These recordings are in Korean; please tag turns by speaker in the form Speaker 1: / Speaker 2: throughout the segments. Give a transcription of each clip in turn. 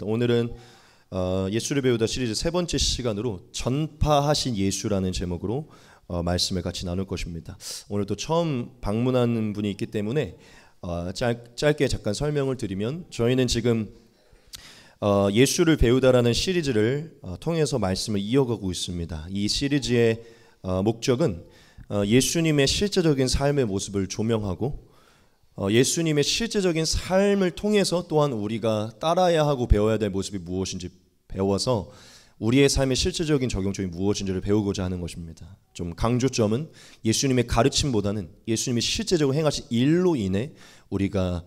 Speaker 1: 하겠습니다. 오늘은 예수를 배우다 시리즈 세 번째 시간으로 전파하신 예수라는 제목으로 말씀을 같이 나눌 것입니다. 오늘도 처음 방문하는 분이 있기 때문에 짧게 잠깐 설명을 드리면, 저희는 지금 예수를 배우다라는 시리즈를 통해서 말씀을 이어가고 있습니다. 이 시리즈의 목적은 예수님의 실제적인 삶의 모습을 조명하고 예수님의 실제적인 삶을 통해서 또한 우리가 따라야 하고 배워야 될 모습이 무엇인지 배워서 우리의 삶의 실제적인 적용점이 무엇인지를 배우고자 하는 것입니다. 좀 강조점은 예수님의 가르침보다는 예수님이 실제적으로 행하신 일로 인해 우리가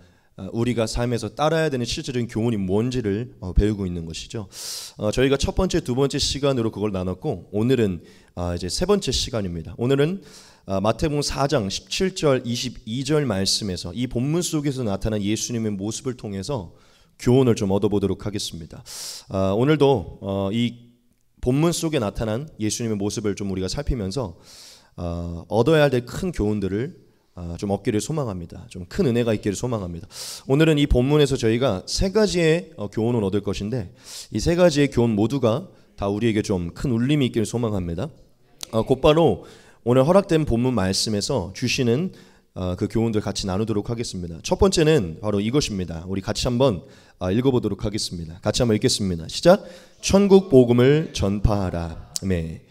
Speaker 1: 삶에서 따라야 되는 실제적인 교훈이 뭔지를 배우고 있는 것이죠. 저희가 첫 번째, 두 번째 시간으로 그걸 나눴고, 오늘은 이제 세 번째 시간입니다. 오늘은 마태복음 4장 17절 22절 말씀에서 이 본문 속에서 나타난 예수님의 모습을 통해서 교훈을 좀 얻어보도록 하겠습니다. 오늘도 이 본문 속에 나타난 예수님의 모습을 좀 우리가 살피면서 얻어야 될 큰 교훈들을 좀 얻기를 소망합니다. 좀 큰 은혜가 있기를 소망합니다. 오늘은 이 본문에서 저희가 세 가지의 교훈을 얻을 것인데, 이 세 가지의 교훈 모두가 다 우리에게 좀 큰 울림이 있기를 소망합니다. 곧바로 오늘 허락된 본문 말씀에서 주시는 그 교훈들 같이 나누도록 하겠습니다. 첫 번째는 바로 이것입니다. 우리 같이 한번 읽어보도록 하겠습니다. 같이 한번 읽겠습니다. 시작. 천국 복음을 전파하라. 네.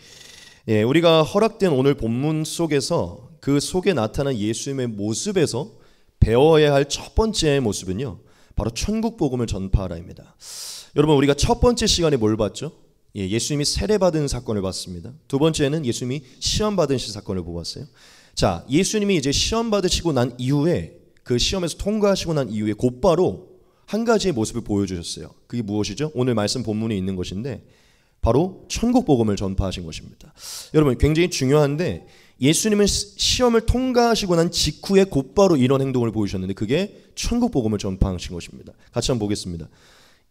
Speaker 1: 예, 우리가 허락된 오늘 본문 속에서 그 속에 나타난 예수님의 모습에서 배워야 할 첫 번째 모습은요, 바로 천국 복음을 전파하라입니다. 여러분, 우리가 첫 번째 시간에 뭘 봤죠? 예수님이 세례받은 사건을 봤습니다. 두 번째는 예수님이 시험 받으신 사건을 보았어요. 자, 예수님이 이제 시험 받으시고 난 이후에, 그 시험에서 통과하시고 난 이후에 곧바로 한 가지의 모습을 보여주셨어요. 그게 무엇이죠? 오늘 말씀 본문에 있는 것인데 바로 천국 복음을 전파하신 것입니다. 여러분, 굉장히 중요한데, 예수님은 시험을 통과하시고 난 직후에 곧바로 이런 행동을 보이셨는데 그게 천국 복음을 전파하신 것입니다. 같이 한번 보겠습니다.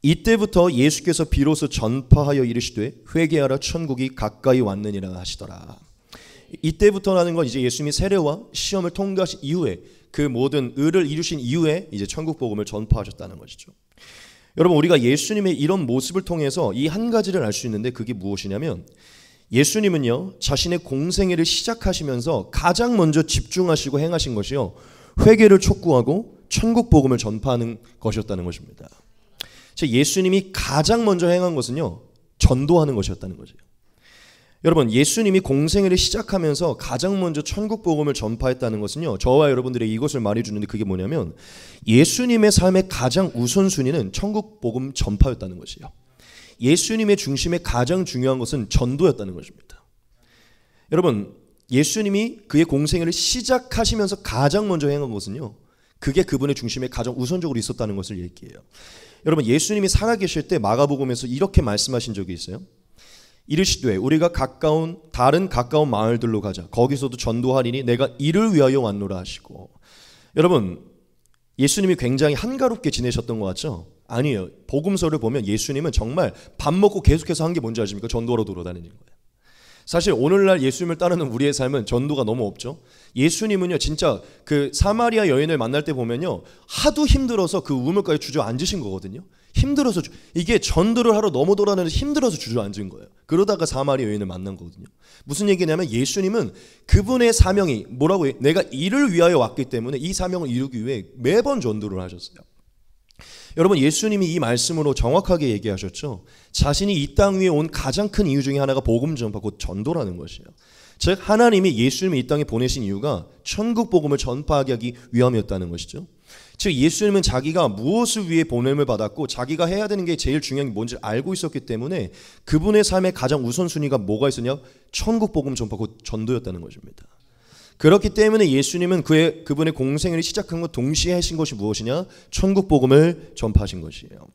Speaker 1: 이때부터 예수께서 비로소 전파하여 이르시되 회개하라, 천국이 가까이 왔느니라 하시더라. 이때부터라는 건 이제 예수님이 세례와 시험을 통과하신 이후에, 그 모든 의를 이루신 이후에 이제 천국 복음을 전파하셨다는 것이죠. 여러분, 우리가 예수님의 이런 모습을 통해서 이 한 가지를 알 수 있는데, 그게 무엇이냐면, 예수님은요, 자신의 공생애를 시작하시면서 가장 먼저 집중하시고 행하신 것이요, 회개를 촉구하고 천국 복음을 전파하는 것이었다는 것입니다. 즉, 예수님이 가장 먼저 행한 것은요, 전도하는 것이었다는 거죠. 여러분, 예수님이 공생애를 시작하면서 가장 먼저 천국 복음을 전파했다는 것은요, 저와 여러분들의 이것을 말해주는데, 그게 뭐냐면 예수님의 삶의 가장 우선순위는 천국 복음 전파였다는 것이에요. 예수님의 중심에 가장 중요한 것은 전도였다는 것입니다. 여러분, 예수님이 그의 공생애를 시작하시면서 가장 먼저 행한 것은요, 그게 그분의 중심에 가장 우선적으로 있었다는 것을 얘기해요. 여러분, 예수님이 살아계실 때 마가복음에서 이렇게 말씀하신 적이 있어요. 이르시되 우리가 다른 가까운 마을들로 가자. 거기서도 전도하리니 내가 이를 위하여 왔노라 하시고. 여러분, 예수님이 굉장히 한가롭게 지내셨던 것 같죠? 아니에요. 복음서를 보면 예수님은 정말 밥 먹고 계속해서 한 게 뭔지 아십니까? 전도하러 돌아다니는 거예요. 사실 오늘날 예수님을 따르는 우리의 삶은 전도가 너무 없죠. 예수님은요, 진짜 그 사마리아 여인을 만날 때 보면요, 하도 힘들어서 그 우물가에 주저앉으신 거거든요. 힘들어서 이게 전도를 하러 너무 돌아다니면서 힘들어서 주저앉은 거예요. 그러다가 사마리아 여인을 만난 거거든요. 무슨 얘기냐면, 예수님은 그분의 사명이 뭐라고 해요? 내가 이를 위하여 왔기 때문에 이 사명을 이루기 위해 매번 전도를 하셨어요. 여러분, 예수님이 이 말씀으로 정확하게 얘기하셨죠. 자신이 이 땅 위에 온 가장 큰 이유 중에 하나가 복음 전파, 곧 전도라는 것이에요. 즉, 하나님이 예수님을 이 땅에 보내신 이유가 천국 복음을 전파하게 하기 위함이었다는 것이죠. 즉, 예수님은 자기가 무엇을 위해 보냄을 받았고 자기가 해야 되는 게 제일 중요한 게 뭔지 알고 있었기 때문에 그분의 삶의 가장 우선순위가 뭐가 있었냐? 천국 복음 전파, 곧 전도였다는 것입니다. 그렇기 때문에 예수님은 그분의 공생애를 시작한 것 동시에 하신 것이 무엇이냐? 천국 복음을 전파하신 것이에요.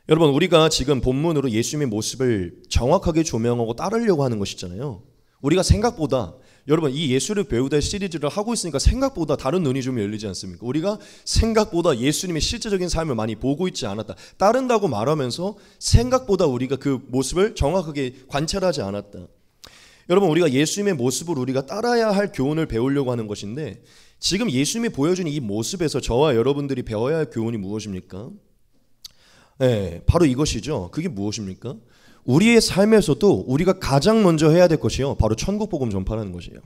Speaker 1: 여러분, 우리가 지금 본문으로 예수님의 모습을 정확하게 조명하고 따르려고 하는 것이잖아요. 우리가 생각보다, 여러분, 이 예수를 배우다 시리즈를 하고 있으니까 생각보다 다른 눈이 좀 열리지 않습니까? 우리가 생각보다 예수님의 실제적인 삶을 많이 보고 있지 않았다. 따른다고 말하면서 생각보다 우리가 그 모습을 정확하게 관찰하지 않았다. 여러분, 우리가 예수님의 모습을 우리가 따라야 할 교훈을 배우려고 하는 것인데, 지금 예수님이 보여준 이 모습에서 저와 여러분들이 배워야 할 교훈이 무엇입니까? 네, 바로 이것이죠. 그게 무엇입니까? 우리의 삶에서도 우리가 가장 먼저 해야 될 것이요, 바로 천국 복음 전파라는 것이에요.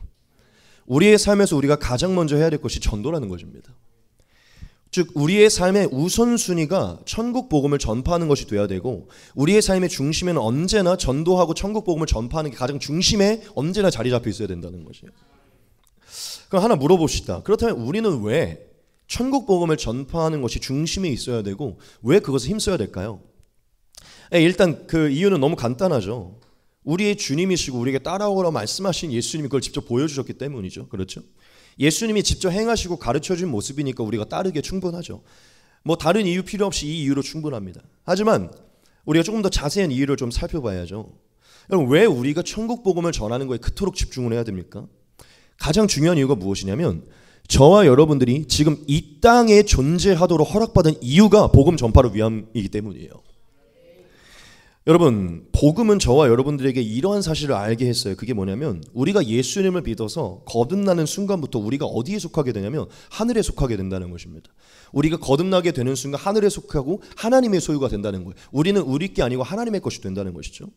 Speaker 1: 우리의 삶에서 우리가 가장 먼저 해야 될 것이 전도라는 것입니다. 즉 우리의 삶의 우선순위가 천국 복음을 전파하는 것이 돼야 되고, 우리의 삶의 중심에는 언제나 전도하고 천국 복음을 전파하는 게 가장 중심에 언제나 자리 잡혀 있어야 된다는 것이에요. 그럼 하나 물어봅시다. 그렇다면 우리는 왜 천국 복음을 전파하는 것이 중심에 있어야 되고 왜 그것을 힘써야 될까요? 일단 그 이유는 너무 간단하죠. 우리의 주님이시고 우리에게 따라오라고 말씀하신 예수님이 그걸 직접 보여주셨기 때문이죠. 그렇죠? 예수님이 직접 행하시고 가르쳐준 모습이니까 우리가 따르기에 충분하죠. 뭐 다른 이유 필요 없이 이 이유로 충분합니다. 하지만 우리가 조금 더 자세한 이유를 좀 살펴봐야죠. 여러분, 왜 우리가 천국 복음을 전하는 거에 그토록 집중을 해야 됩니까? 가장 중요한 이유가 무엇이냐면, 저와 여러분들이 지금 이 땅에 존재하도록 허락받은 이유가 복음 전파를 위함이기 때문이에요. 여러분, 복음은 저와 여러분들에게 이러한 사실을 알게 했어요. 그게 뭐냐면, 우리가 예수님을 믿어서 거듭나는 순간부터 우리가 어디에 속하게 되냐면 하늘에 속하게 된다는 것입니다. 우리가 거듭나게 되는 순간 하늘에 속하고 하나님의 소유가 된다는 거예요. 우리는 우리 게 아니고 하나님의 것이 된다는 것이죠.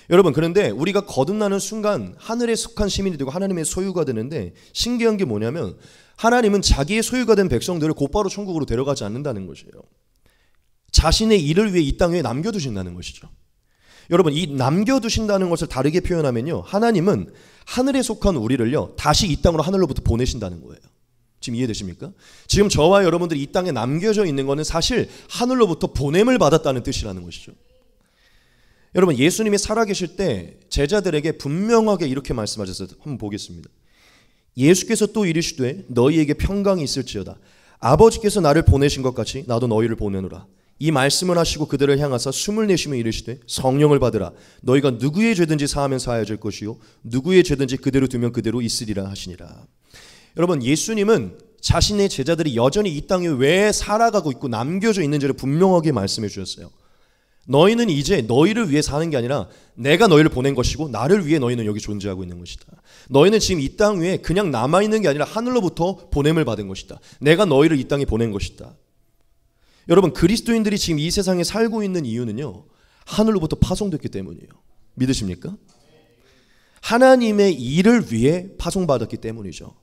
Speaker 1: 여러분, 그런데 우리가 거듭나는 순간 하늘에 속한 시민이 되고 하나님의 소유가 되는데, 신기한 게 뭐냐면 하나님은 자기의 소유가 된 백성들을 곧바로 천국으로 데려가지 않는다는 것이에요. 자신의 일을 위해 이 땅에 남겨두신다는 것이죠. 여러분, 이 남겨두신다는 것을 다르게 표현하면요, 하나님은 하늘에 속한 우리를요 다시 이 땅으로 하늘로부터 보내신다는 거예요. 지금 이해되십니까? 지금 저와 여러분들이 이 땅에 남겨져 있는 것은 사실 하늘로부터 보냄을 받았다는 뜻이라는 것이죠. 여러분, 예수님이 살아계실 때 제자들에게 분명하게 이렇게 말씀하셨어요. 한번 보겠습니다. 예수께서 또 이르시되 너희에게 평강이 있을지어다. 아버지께서 나를 보내신 것 같이 나도 너희를 보내노라. 이 말씀을 하시고 그들을 향하사 숨을 내쉬며 이르시되 성령을 받으라. 너희가 누구의 죄든지 사하면 사하여질 것이요 누구의 죄든지 그대로 두면 그대로 있으리라 하시니라. 여러분, 예수님은 자신의 제자들이 여전히 이 땅에 왜 살아가고 있고 남겨져 있는지를 분명하게 말씀해 주셨어요. 너희는 이제 너희를 위해 사는 게 아니라 내가 너희를 보낸 것이고 나를 위해 너희는 여기 존재하고 있는 것이다. 너희는 지금 이 땅 위에 그냥 남아있는 게 아니라 하늘로부터 보냄을 받은 것이다. 내가 너희를 이 땅에 보낸 것이다. 여러분, 그리스도인들이 지금 이 세상에 살고 있는 이유는요, 하늘로부터 파송됐기 때문이에요. 믿으십니까? 하나님의 일을 위해 파송받았기 때문이죠.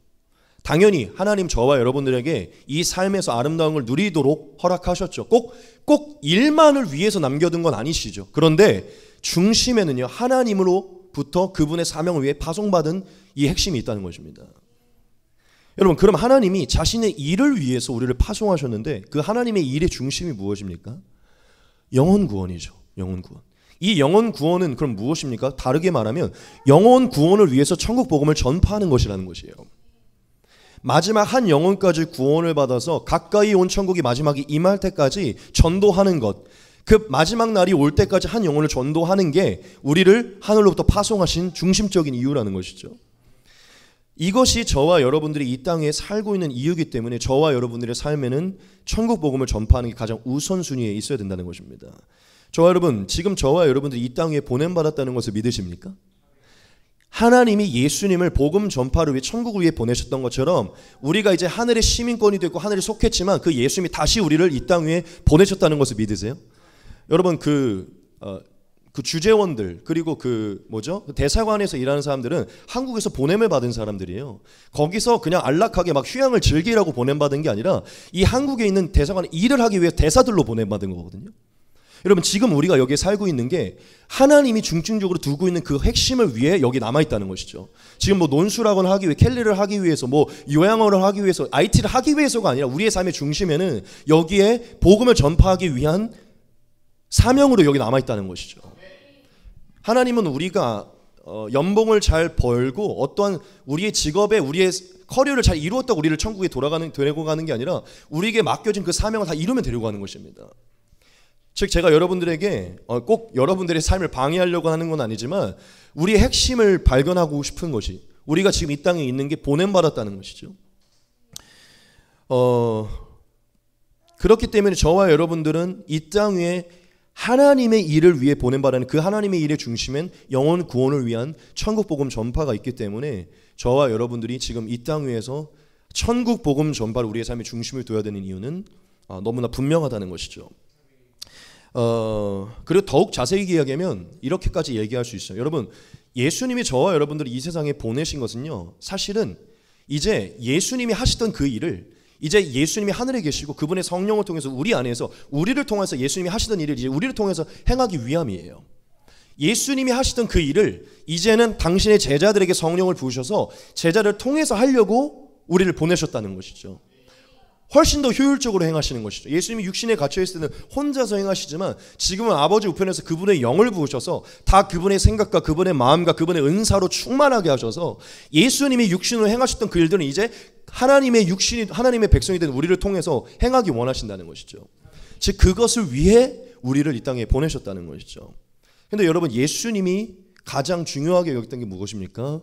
Speaker 1: 당연히 하나님 저와 여러분들에게 이 삶에서 아름다운 걸 누리도록 허락하셨죠. 꼭 일만을 위해서 남겨둔 건 아니시죠. 그런데 중심에는요, 하나님으로부터 그분의 사명을 위해 파송받은 이 핵심이 있다는 것입니다. 여러분, 그럼 하나님이 자신의 일을 위해서 우리를 파송하셨는데 그 하나님의 일의 중심이 무엇입니까? 영혼 구원이죠. 영혼 구원. 이 영혼 구원은 그럼 무엇입니까? 다르게 말하면 영혼 구원을 위해서 천국 복음을 전파하는 것이라는 것이에요. 마지막 한 영혼까지 구원을 받아서 가까이 온 천국이 마지막에 임할 때까지 전도하는 것, 그 마지막 날이 올 때까지 한 영혼을 전도하는 게 우리를 하늘로부터 파송하신 중심적인 이유라는 것이죠. 이것이 저와 여러분들이 이 땅에 살고 있는 이유이기 때문에 저와 여러분들의 삶에는 천국 복음을 전파하는 게 가장 우선순위에 있어야 된다는 것입니다. 저와 여러분, 지금 저와 여러분들이 이 땅에 보냄받았다는 것을 믿으십니까? 하나님이 예수님을 복음 전파를 위해 천국을 위해 보내셨던 것처럼 우리가 이제 하늘의 시민권이 되고 하늘에 속했지만 그 예수님이 다시 우리를 이 땅 위에 보내셨다는 것을 믿으세요? 여러분, 그 주재원들 그리고 대사관에서 일하는 사람들은 한국에서 보냄을 받은 사람들이에요. 거기서 그냥 안락하게 막 휴양을 즐기라고 보냄받은 게 아니라 이 한국에 있는 대사관에 일을 하기 위해 대사들로 보냄받은 거거든요. 여러분, 지금 우리가 여기에 살고 있는 게 하나님이 중증적으로 두고 있는 그 핵심을 위해 여기 남아있다는 것이죠. 지금 뭐 논술학원을 하기 위해, 캘리를 하기 위해서, 뭐 요양원을 하기 위해서, IT를 하기 위해서가 아니라 우리의 삶의 중심에는 여기에 복음을 전파하기 위한 사명으로 여기 남아있다는 것이죠. 하나님은 우리가 연봉을 잘 벌고 어떠한 우리의 직업에 우리의 커리어를 잘 이루었다고 우리를 천국에 데리고 가는 게 아니라 우리에게 맡겨진 그 사명을 다 이루면 데리고 가는 것입니다. 즉, 제가 여러분들에게 꼭 여러분들의 삶을 방해하려고 하는 건 아니지만 우리의 핵심을 발견하고 싶은 것이 우리가 지금 이 땅에 있는 게 보냄받았다는 것이죠. 그렇기 때문에 저와 여러분들은 이 땅 위에 하나님의 일을 위해 보냄받는 그 하나님의 일의 중심엔 영혼 구원을 위한 천국 복음 전파가 있기 때문에 저와 여러분들이 지금 이 땅 위에서 천국 복음 전파를 우리의 삶의 중심을 둬야 되는 이유는 너무나 분명하다는 것이죠. 그리고 더욱 자세히 이야기하면 이렇게까지 얘기할 수 있어요. 여러분, 예수님이 저와 여러분들을 이 세상에 보내신 것은요, 사실은 이제 예수님이 하시던 그 일을 이제 예수님이 하늘에 계시고 그분의 성령을 통해서 우리 안에서 우리를 통해서 예수님이 하시던 일을 이제 우리를 통해서 행하기 위함이에요. 예수님이 하시던 그 일을 이제는 당신의 제자들에게 성령을 부으셔서 제자를 통해서 하려고 우리를 보내셨다는 것이죠. 훨씬 더 효율적으로 행하시는 것이죠. 예수님이 육신에 갇혀 있을 때는 혼자서 행하시지만 지금은 아버지 우편에서 그분의 영을 부으셔서 다 그분의 생각과 그분의 마음과 그분의 은사로 충만하게 하셔서 예수님이 육신으로 행하셨던 그 일들은 이제 하나님의 육신이 하나님의 백성이 된 우리를 통해서 행하기 원하신다는 것이죠. 즉 그것을 위해 우리를 이 땅에 보내셨다는 것이죠. 근데 여러분, 예수님이 가장 중요하게 여겼던 게 무엇입니까?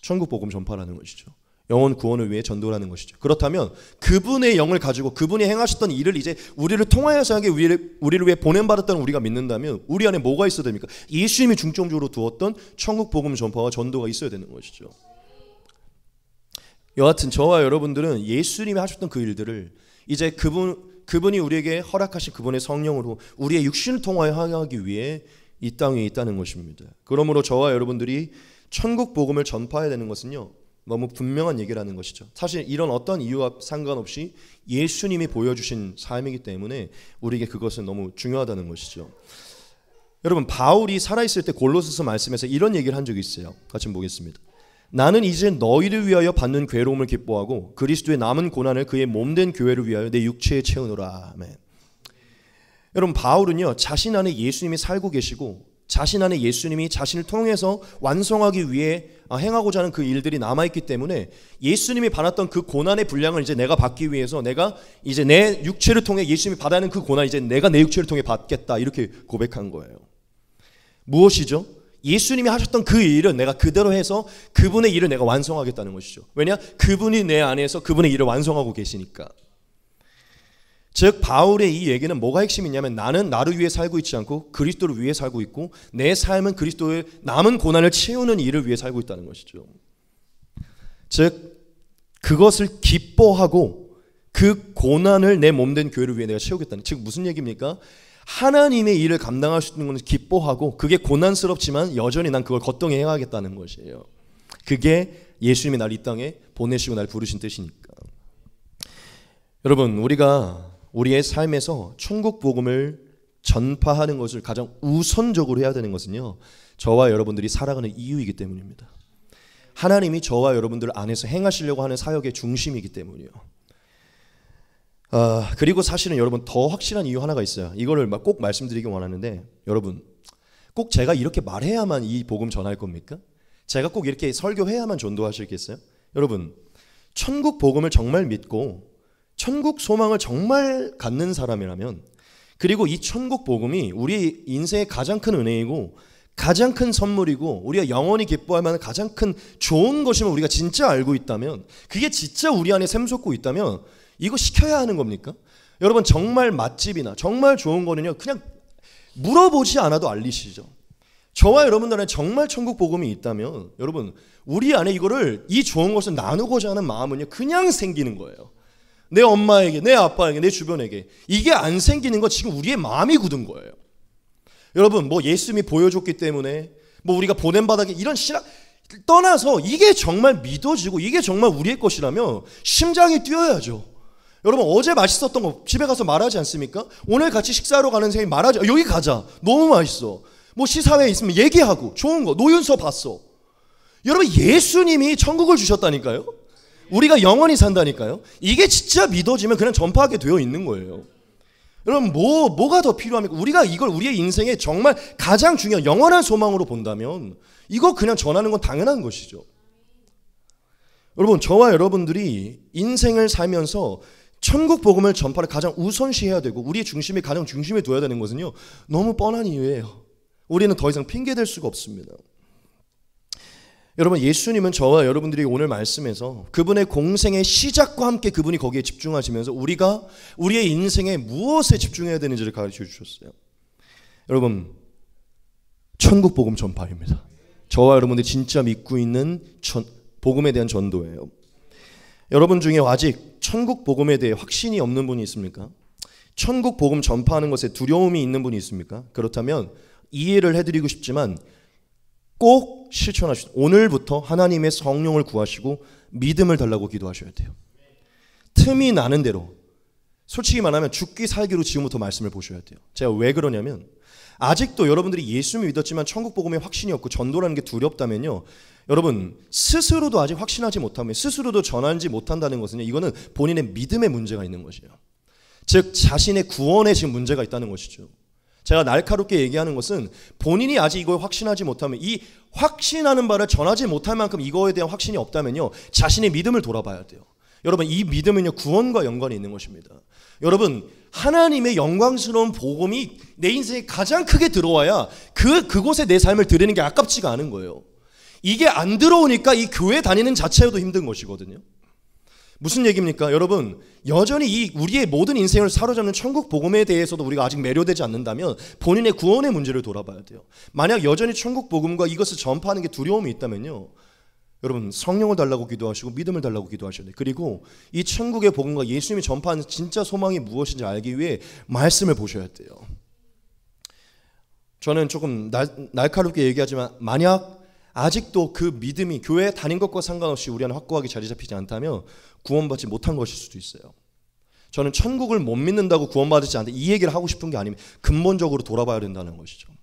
Speaker 1: 천국 복음 전파라는 것이죠. 영혼 구원을 위해 전도라는 것이죠. 그렇다면 그분의 영을 가지고 그분이 행하셨던 일을 이제 우리를 통하여서 하게 우리를 위해 보냄받았다는 우리가 믿는다면 우리 안에 뭐가 있어야 됩니까? 예수님이 중점적으로 두었던 천국 복음 전파와 전도가 있어야 되는 것이죠. 여하튼 저와 여러분들은 예수님이 하셨던 그 일들을 이제 그분이 우리에게 허락하신 그분의 성령으로 우리의 육신을 통하여 하기 위해 이 땅에 있다는 것입니다. 그러므로 저와 여러분들이 천국 복음을 전파해야 되는 것은요, 너무 분명한 얘기라는 것이죠. 사실 이런 어떤 이유와 상관없이 예수님이 보여주신 삶이기 때문에 우리에게 그것은 너무 중요하다는 것이죠. 여러분, 바울이 살아있을 때 골로새서 말씀에서 이런 얘기를 한 적이 있어요. 같이 보겠습니다. 나는 이제 너희를 위하여 받는 괴로움을 기뻐하고 그리스도의 남은 고난을 그의 몸된 교회를 위하여 내 육체에 채우노라. 아멘. 여러분, 바울은요, 자신 안에 예수님이 살고 계시고 자신 안에 예수님이 자신을 통해서 완성하기 위해 행하고자 하는 그 일들이 남아있기 때문에 예수님이 받았던 그 고난의 분량을 이제 내가 받기 위해서 내가 이제 내 육체를 통해 예수님이 받아야 하는 그 고난 이제 내가 내 육체를 통해 받겠다, 이렇게 고백한 거예요. 무엇이죠? 예수님이 하셨던 그 일은 내가 그대로 해서 그분의 일을 내가 완성하겠다는 것이죠. 왜냐? 그분이 내 안에서 그분의 일을 완성하고 계시니까. 즉 바울의 이 얘기는 뭐가 핵심이냐면 나는 나를 위해 살고 있지 않고 그리스도를 위해 살고 있고 내 삶은 그리스도의 남은 고난을 채우는 일을 위해 살고 있다는 것이죠. 즉 그것을 기뻐하고 그 고난을 내 몸된 교회를 위해 내가 채우겠다는, 즉 무슨 얘기입니까? 하나님의 일을 감당할 수 있는 것을 기뻐하고 그게 고난스럽지만 여전히 난 그걸 거듭 행하겠다는 것이에요. 그게 예수님이 날 이 땅에 보내시고 날 부르신 뜻이니까. 여러분, 우리가 우리의 삶에서 천국 복음을 전파하는 것을 가장 우선적으로 해야 되는 것은요, 저와 여러분들이 살아가는 이유이기 때문입니다. 하나님이 저와 여러분들 안에서 행하시려고 하는 사역의 중심이기 때문이요. 그리고 사실은 여러분 더 확실한 이유 하나가 있어요. 이거를 꼭 말씀드리기 원하는데, 여러분 꼭 제가 이렇게 말해야만 이 복음 전할 겁니까? 제가 꼭 이렇게 설교해야만 전도하시겠어요? 여러분, 천국 복음을 정말 믿고 천국 소망을 정말 갖는 사람이라면, 그리고 이 천국 복음이 우리 인생의 가장 큰 은혜이고 가장 큰 선물이고 우리가 영원히 기뻐할 만한 가장 큰 좋은 것임을 우리가 진짜 알고 있다면, 그게 진짜 우리 안에 샘솟고 있다면 이거 시켜야 하는 겁니까? 여러분, 정말 맛집이나 정말 좋은 거는요, 그냥 물어보지 않아도 알리시죠. 저와 여러분들 안에 정말 천국 복음이 있다면 여러분, 우리 안에 이거를, 이 좋은 것을 나누고자 하는 마음은요 그냥 생기는 거예요. 내 엄마에게, 내 아빠에게, 내 주변에게. 이게 안 생기는 건 지금 우리의 마음이 굳은 거예요. 여러분, 뭐 예수님이 보여줬기 때문에 뭐 우리가 보냄받았기, 이런 신학 떠나서 이게 정말 믿어지고 이게 정말 우리의 것이라면 심장이 뛰어야죠. 여러분, 어제 맛있었던 거 집에 가서 말하지 않습니까? 오늘 같이 식사하러 가는 선생님 말하지, 여기 가자, 너무 맛있어. 뭐 시사회에 있으면 얘기하고, 좋은 거 노윤서 봤어. 여러분, 예수님이 천국을 주셨다니까요. 우리가 영원히 산다니까요. 이게 진짜 믿어지면 그냥 전파하게 되어 있는 거예요. 여러분, 뭐가 더 필요합니까? 우리가 이걸 우리의 인생에 정말 가장 중요한 영원한 소망으로 본다면 이거 그냥 전하는 건 당연한 것이죠. 여러분, 저와 여러분들이 인생을 살면서 천국 복음을 전파를 가장 우선시해야 되고 우리의 중심이 가장 중심에 둬야 되는 것은요, 너무 뻔한 이유예요. 우리는 더 이상 핑계댈 수가 없습니다. 여러분, 예수님은 저와 여러분들이 오늘 말씀에서 그분의 공생의 시작과 함께 그분이 거기에 집중하시면서 우리가 우리의 인생에 무엇에 집중해야 되는지를 가르쳐 주셨어요. 여러분, 천국 복음 전파입니다. 저와 여러분들이 진짜 믿고 있는 복음에 대한 전도예요. 여러분 중에 아직 천국 복음에 대해 확신이 없는 분이 있습니까? 천국 복음 전파하는 것에 두려움이 있는 분이 있습니까? 그렇다면 이해를 해드리고 싶지만 꼭 실천하시오. 오늘부터 하나님의 성령을 구하시고 믿음을 달라고 기도하셔야 돼요. 틈이 나는 대로, 솔직히 말하면 죽기 살기로 지금부터 말씀을 보셔야 돼요. 제가 왜 그러냐면 아직도 여러분들이 예수를 믿었지만 천국 복음에 확신이 없고 전도라는 게 두렵다면요, 여러분 스스로도 아직 확신하지 못하면, 스스로도 전하지 못한다는 것은 이거는 본인의 믿음의 문제가 있는 것이에요. 즉 자신의 구원에 지금 문제가 있다는 것이죠. 제가 날카롭게 얘기하는 것은 본인이 아직 이걸 확신하지 못하면, 이 확신하는 바를 전하지 못할 만큼 이거에 대한 확신이 없다면요, 자신의 믿음을 돌아봐야 돼요. 여러분 이 믿음은요 구원과 연관이 있는 것입니다. 여러분 하나님의 영광스러운 복음이 내 인생에 가장 크게 들어와야 그곳에 내 삶을 드리는 게 아깝지가 않은 거예요. 이게 안 들어오니까 이 교회 다니는 자체도 힘든 것이거든요. 무슨 얘기입니까? 여러분 여전히 이 우리의 모든 인생을 사로잡는 천국 복음에 대해서도 우리가 아직 매료되지 않는다면 본인의 구원의 문제를 돌아봐야 돼요. 만약 여전히 천국 복음과 이것을 전파하는 게 두려움이 있다면요, 여러분 성령을 달라고 기도하시고 믿음을 달라고 기도하셔야 돼요. 그리고 이 천국의 복음과 예수님이 전파하는 진짜 소망이 무엇인지 알기 위해 말씀을 보셔야 돼요. 저는 조금 날카롭게 얘기하지만 만약 아직도 그 믿음이 교회에 다닌 것과 상관없이 우리 안에 확고하게 자리 잡히지 않다면 구원받지 못한 것일 수도 있어요. 저는 천국을 못 믿는다고 구원받지 않는다 이 얘기를 하고 싶은 게 아니면 근본적으로 돌아봐야 된다는 것이죠.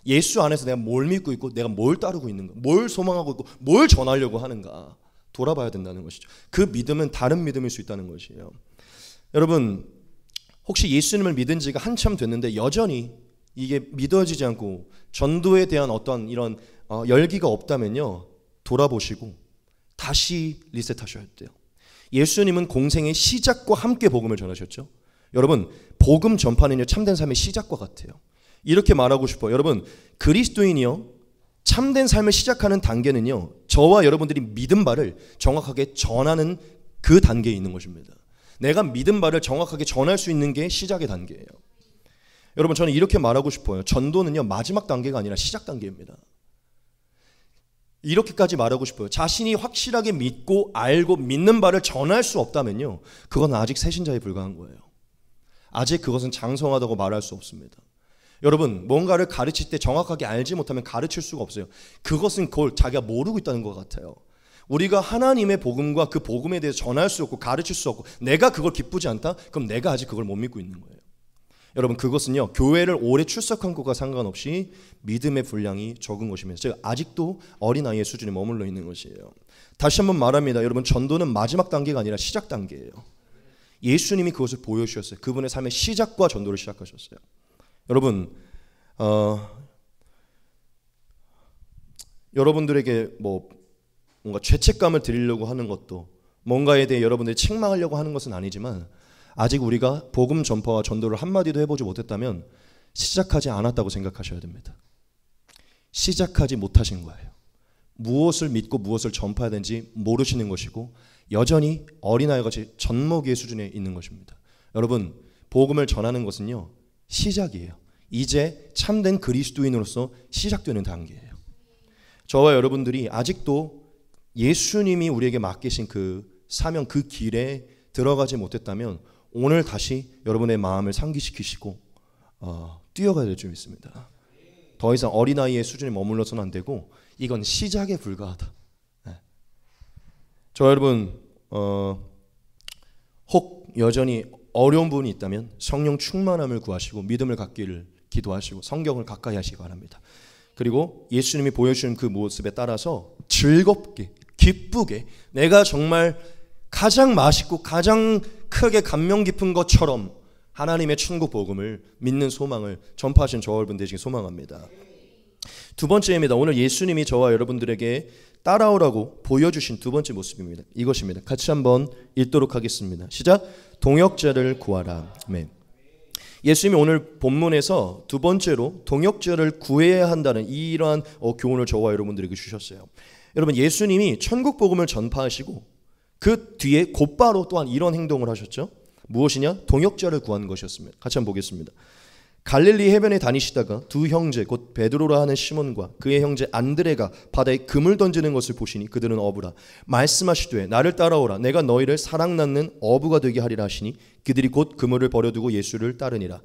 Speaker 1: 예수 안에서 내가 뭘 믿고 있고 내가 뭘 따르고 있는가, 뭘 소망하고 있고 뭘 전하려고 하는가 돌아봐야 된다는 것이죠. 그 믿음은 다른 믿음일 수 있다는 것이에요. 여러분 혹시 예수님을 믿은 지가 한참 됐는데 여전히 이게 믿어지지 않고 전도에 대한 어떤 이런 열기가 없다면요, 돌아보시고 다시 리셋하셔야 돼요. 예수님은 공생의 시작과 함께 복음을 전하셨죠. 여러분 복음 전파는요 참된 삶의 시작과 같아요. 이렇게 말하고 싶어요. 여러분 그리스도인이요 참된 삶을 시작하는 단계는요 저와 여러분들이 믿은 바를 정확하게 전하는 그 단계에 있는 것입니다. 내가 믿은 바를 정확하게 전할 수 있는 게 시작의 단계예요. 여러분 저는 이렇게 말하고 싶어요. 전도는요 마지막 단계가 아니라 시작 단계입니다. 이렇게까지 말하고 싶어요. 자신이 확실하게 믿고 알고 믿는 바를 전할 수 없다면요 그건 아직 새신자에 불과한 거예요. 아직 그것은 장성하다고 말할 수 없습니다. 여러분 뭔가를 가르칠 때 정확하게 알지 못하면 가르칠 수가 없어요. 그것은 그걸 자기가 모르고 있다는 것 같아요. 우리가 하나님의 복음과 그 복음에 대해서 전할 수 없고 가르칠 수 없고 내가 그걸 기쁘지 않다? 그럼 내가 아직 그걸 못 믿고 있는 거예요. 여러분 그것은요 교회를 오래 출석한 것과 상관없이 믿음의 분량이 적은 것입니다. 제가 아직도 어린아이의 수준에 머물러 있는 것이에요. 다시 한번 말합니다. 여러분 전도는 마지막 단계가 아니라 시작 단계예요. 예수님이 그것을 보여주셨어요. 그분의 삶의 시작과 전도를 시작하셨어요. 여러분 여러분들에게 뭔가 죄책감을 드리려고 하는 것도, 뭔가에 대해 여러분들이 책망하려고 하는 것은 아니지만 아직 우리가 복음 전파와 전도를 한마디도 해보지 못했다면 시작하지 않았다고 생각하셔야 됩니다. 시작하지 못하신 거예요. 무엇을 믿고 무엇을 전파해야 되는지 모르시는 것이고 여전히 어린아이같이 젖먹이의 수준에 있는 것입니다. 여러분 복음을 전하는 것은요 시작이에요. 이제 참된 그리스도인으로서 시작되는 단계예요. 저와 여러분들이 아직도 예수님이 우리에게 맡기신 그 사명, 그 길에 들어가지 못했다면 오늘 다시 여러분의 마음을 상기시키시고 뛰어가야 될 줄 믿습니다. 더 이상 어린아이의 수준에 머물러서는 안 되고 이건 시작에 불과하다. 저 여러분 혹 여전히 어려운 부분이 있다면 성령 충만함을 구하시고 믿음을 갖기를 기도하시고 성경을 가까이 하시기 바랍니다. 그리고 예수님이 보여주신 그 모습에 따라서 즐겁게 기쁘게 내가 정말 가장 맛있고 가장 크게 감명 깊은 것처럼 하나님의 천국 복음을 믿는 소망을 전파하신 저와 여러분 되시길 소망합니다. 두 번째입니다. 오늘 예수님이 저와 여러분들에게 따라오라고 보여주신 두 번째 모습입니다. 이것입니다. 같이 한번 읽도록 하겠습니다. 시작. 동역자를 구하라. 아멘. 예수님이 오늘 본문에서 두 번째로 동역자를 구해야 한다는 이러한 교훈을 저와 여러분들에게 주셨어요. 여러분 예수님이 천국 복음을 전파하시고 그 뒤에 곧바로 또한 이런 행동을 하셨죠. 무엇이냐? 동역자를 구하는 것이었습니다. 같이 한번 보겠습니다. 갈릴리 해변에 다니시다가 두 형제 곧 베드로라 하는 시몬과 그의 형제 안드레가 바다에 금을 던지는 것을 보시니 그들은 어부라. 말씀하시되 나를 따라오라. 내가 너희를 사랑 낳는 어부가 되게 하리라 하시니 그들이 곧 그물을 버려두고 예수를 따르니라.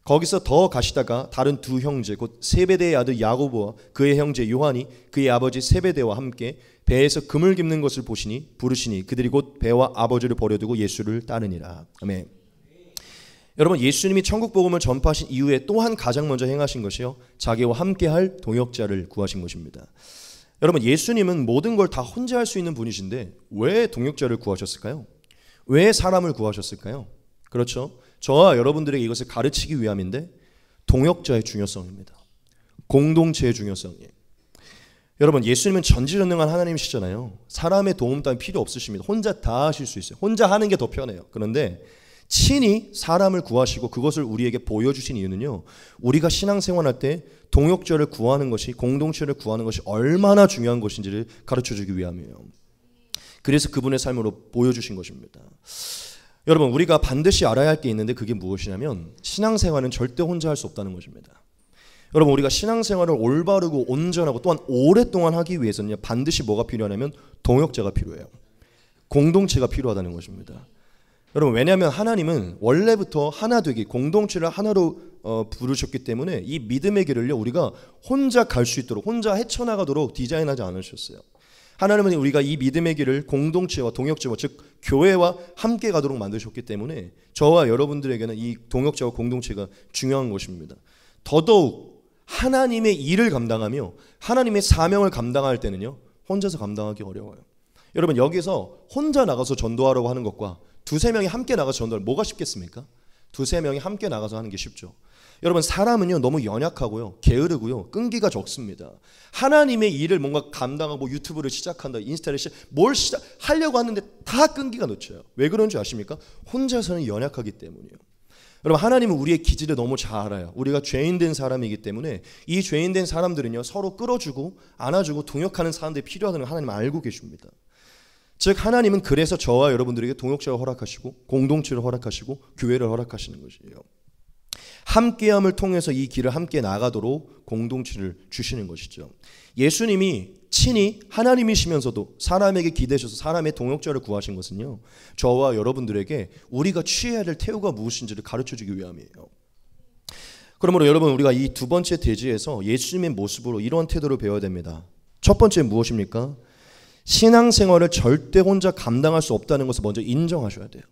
Speaker 1: 거기서 더 가시다가 다른 두 형제 곧 세베대의 아들 야고보와 그의 형제 요한이 그의 아버지 세베대와 함께 배에서 금을 깁는 것을 보시니 부르시니 그들이 곧 배와 아버지를 버려두고 예수를 따르니라. 아멘. 여러분, 예수님이 천국 복음을 전파하신 이후에 또한 가장 먼저 행하신 것이요, 자기와 함께할 동역자를 구하신 것입니다. 여러분, 예수님은 모든 걸 다 혼자 할 수 있는 분이신데 왜 동역자를 구하셨을까요? 왜 사람을 구하셨을까요? 그렇죠. 저와 여러분들에게 이것을 가르치기 위함인데 동역자의 중요성입니다. 공동체의 중요성이에요. 여러분, 예수님은 전지전능한 하나님이시잖아요. 사람의 도움 따윈 필요 없으십니다. 혼자 다 하실 수 있어요. 혼자 하는 게 더 편해요. 그런데 친히 사람을 구하시고 그것을 우리에게 보여주신 이유는요, 우리가 신앙생활할 때 동역자를 구하는 것이, 공동체를 구하는 것이 얼마나 중요한 것인지를 가르쳐주기 위함이에요. 그래서 그분의 삶으로 보여주신 것입니다. 여러분, 우리가 반드시 알아야 할 게 있는데 그게 무엇이냐면 신앙생활은 절대 혼자 할 수 없다는 것입니다. 여러분, 우리가 신앙생활을 올바르고 온전하고 또한 오랫동안 하기 위해서는 반드시 뭐가 필요하냐면 동역자가 필요해요. 공동체가 필요하다는 것입니다. 여러분, 왜냐하면 하나님은 원래부터 하나 되기, 공동체를 하나로 부르셨기 때문에 이 믿음의 길을요, 우리가 혼자 갈 수 있도록, 혼자 헤쳐나가도록 디자인하지 않으셨어요. 하나님은 우리가 이 믿음의 길을 공동체와 동역자와, 즉 교회와 함께 가도록 만드셨기 때문에 저와 여러분들에게는 이 동역자와 공동체가 중요한 것입니다. 더더욱 하나님의 일을 감당하며 하나님의 사명을 감당할 때는요, 혼자서 감당하기 어려워요. 여러분, 여기서 혼자 나가서 전도하라고 하는 것과 두세 명이 함께 나가서 전도를, 뭐가 쉽겠습니까? 두세 명이 함께 나가서 하는 게 쉽죠. 여러분, 사람은요 너무 연약하고요, 게으르고요, 끈기가 적습니다. 하나님의 일을 뭔가 감당하고 유튜브를 시작한다, 인스타를 뭘 하려고 하는데 다 끈기가 놓쳐요. 왜 그런 줄 아십니까? 혼자서는 연약하기 때문이에요. 여러분, 하나님은 우리의 기질을 너무 잘 알아요. 우리가 죄인된 사람이기 때문에 이 죄인된 사람들은요 서로 끌어주고 안아주고 동역하는 사람들이 필요하다는 걸 하나님은 알고 계십니다. 즉 하나님은 그래서 저와 여러분들에게 동역자를 허락하시고 공동체를 허락하시고 교회를 허락하시는 것이에요. 함께함을 통해서 이 길을 함께 나가도록 공동체를 주시는 것이죠. 예수님이 친히 하나님이시면서도 사람에게 기대셔서 사람의 동역자를 구하신 것은요, 저와 여러분들에게 우리가 취해야 될 태도가 무엇인지를 가르쳐주기 위함이에요. 그러므로 여러분, 우리가 이 두 번째 대지에서 예수님의 모습으로 이러한 태도를 배워야 됩니다. 첫 번째 무엇입니까? 신앙생활을 절대 혼자 감당할 수 없다는 것을 먼저 인정하셔야 돼요.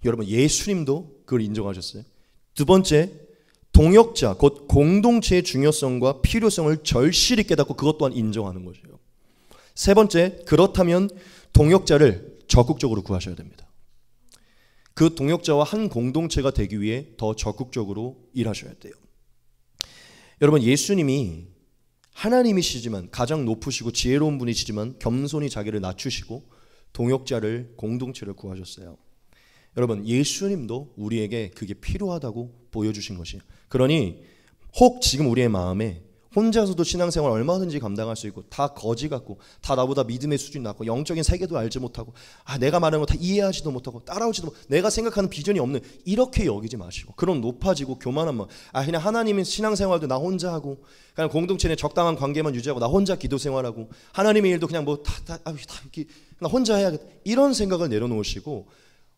Speaker 1: 여러분, 예수님도 그걸 인정하셨어요. 두 번째, 동역자 곧 공동체의 중요성과 필요성을 절실히 깨닫고 그것 또한 인정하는 것이에요. 세 번째, 그렇다면 동역자를 적극적으로 구하셔야 됩니다. 그 동역자와 한 공동체가 되기 위해 더 적극적으로 일하셔야 돼요. 여러분, 예수님이 하나님이시지만 가장 높으시고 지혜로운 분이시지만 겸손히 자기를 낮추시고 동역자를, 공동체를 구하셨어요. 여러분, 예수님도 우리에게 그게 필요하다고 보여주신 것이에요. 그러니 혹 지금 우리의 마음에 혼자서도 신앙생활 얼마든지 감당할 수 있고 다 거지 같고 다 나보다 믿음의 수준이 낮고 영적인 세계도 알지 못하고 내가 말하는 거 다 이해하지도 못하고 따라오지도 못하고 내가 생각하는 비전이 없는, 이렇게 여기지 마시고 그런 높아지고 교만한 마음, 그냥 하나님의 신앙생활도 나 혼자 하고 그냥 공동체 내 적당한 관계만 유지하고 나 혼자 기도생활하고 하나님의 일도 그냥 뭐 나 혼자 해야겠다, 이런 생각을 내려놓으시고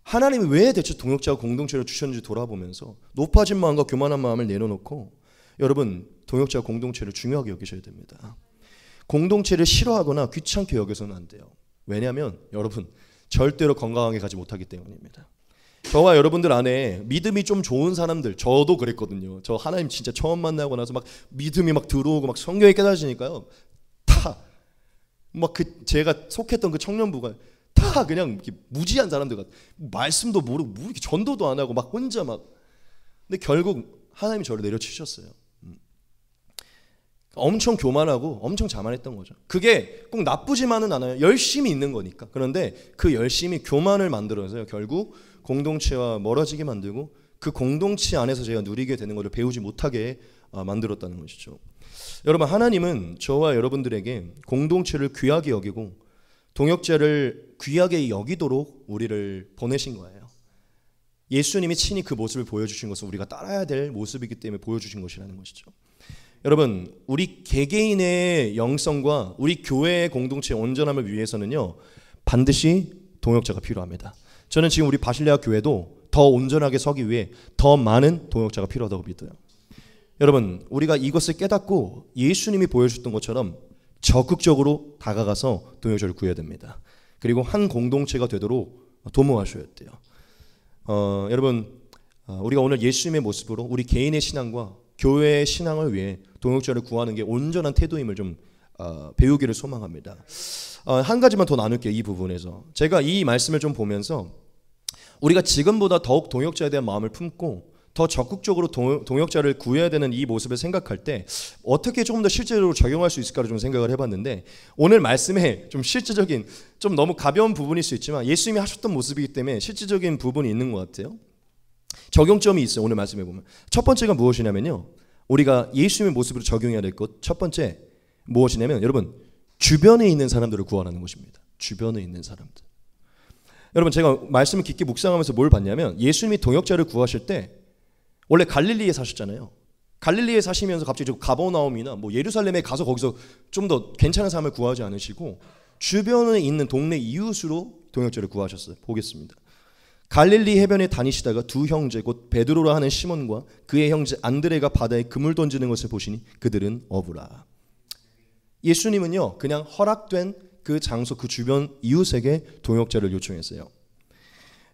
Speaker 1: 하나님이 왜 대체 동역자와 공동체를 주셨는지 돌아보면서 높아진 마음과 교만한 마음을 내려놓고 여러분, 동역자와 공동체를 중요하게 여기셔야 됩니다. 공동체를 싫어하거나 귀찮게 여겨서는 안 돼요. 왜냐하면 여러분, 절대로 건강하게 가지 못하기 때문입니다. 저와 여러분들 안에 믿음이 좀 좋은 사람들, 저도 그랬거든요. 저 하나님 진짜 처음 만나고 나서 막 믿음이 막 들어오고 막 성경이 깨달아지니까요, 다 막 제가 속했던 그 청년부가 다 그냥 이렇게 무지한 사람들 같아. 말씀도 모르고 이렇게 전도도 안 하고 막 혼자 막. 근데 결국 하나님이 저를 내려치셨어요. 엄청 교만하고 엄청 자만했던 거죠. 그게 꼭 나쁘지만은 않아요. 열심히 있는 거니까. 그런데 그 열심히 교만을 만들어서요, 결국 공동체와 멀어지게 만들고 그 공동체 안에서 제가 누리게 되는 것을 배우지 못하게 만들었다는 것이죠. 여러분, 하나님은 저와 여러분들에게 공동체를 귀하게 여기고 동역자를 귀하게 여기도록 우리를 보내신 거예요. 예수님이 친히 그 모습을 보여주신 것은 우리가 따라야 될 모습이기 때문에 보여주신 것이라는 것이죠. 여러분, 우리 개개인의 영성과 우리 교회의 공동체의 온전함을 위해서는요, 반드시 동역자가 필요합니다. 저는 지금 우리 바실레아 교회도 더 온전하게 서기 위해 더 많은 동역자가 필요하다고 믿어요. 여러분, 우리가 이것을 깨닫고 예수님이 보여주셨던 것처럼 적극적으로 다가가서 동역자를 구해야 됩니다. 그리고 한 공동체가 되도록 도모하셔야 돼요. 여러분, 우리가 오늘 예수님의 모습으로 우리 개인의 신앙과 교회의 신앙을 위해 동역자를 구하는 게 온전한 태도임을 좀 배우기를 소망합니다. 한 가지만 더 나눌게요. 이 부분에서 제가 이 말씀을 좀 보면서 우리가 지금보다 더욱 동역자에 대한 마음을 품고 더 적극적으로 동역자를 구해야 되는 이 모습을 생각할 때 어떻게 조금 더 실제로 적용할 수 있을까를 좀 생각을 해봤는데, 오늘 말씀에 좀 실질적인, 좀 너무 가벼운 부분일 수 있지만 예수님이 하셨던 모습이기 때문에 실질적인 부분이 있는 것 같아요. 적용점이 있어요. 오늘 말씀에 보면 첫 번째가 무엇이냐면요, 우리가 예수님의 모습으로 적용해야 될 것 첫 번째 무엇이냐면, 여러분, 주변에 있는 사람들을 구원하는 것입니다. 주변에 있는 사람들. 여러분, 제가 말씀을 깊게 묵상하면서 뭘 봤냐면, 예수님이 동역자를 구하실 때 원래 갈릴리에 사셨잖아요. 갈릴리에 사시면서 갑자기 가버나움이나 뭐 예루살렘에 가서 거기서 좀 더 괜찮은 삶을 구하지 않으시고 주변에 있는 동네 이웃으로 동역자를 구하셨어요. 보겠습니다. 갈릴리 해변에 다니시다가 두 형제 곧 베드로라 하는 시몬과 그의 형제 안드레가 바다에 그물 던지는 것을 보시니 그들은 어부라. 예수님은요, 그냥 허락된 그 장소, 그 주변 이웃에게 동역자를 요청했어요.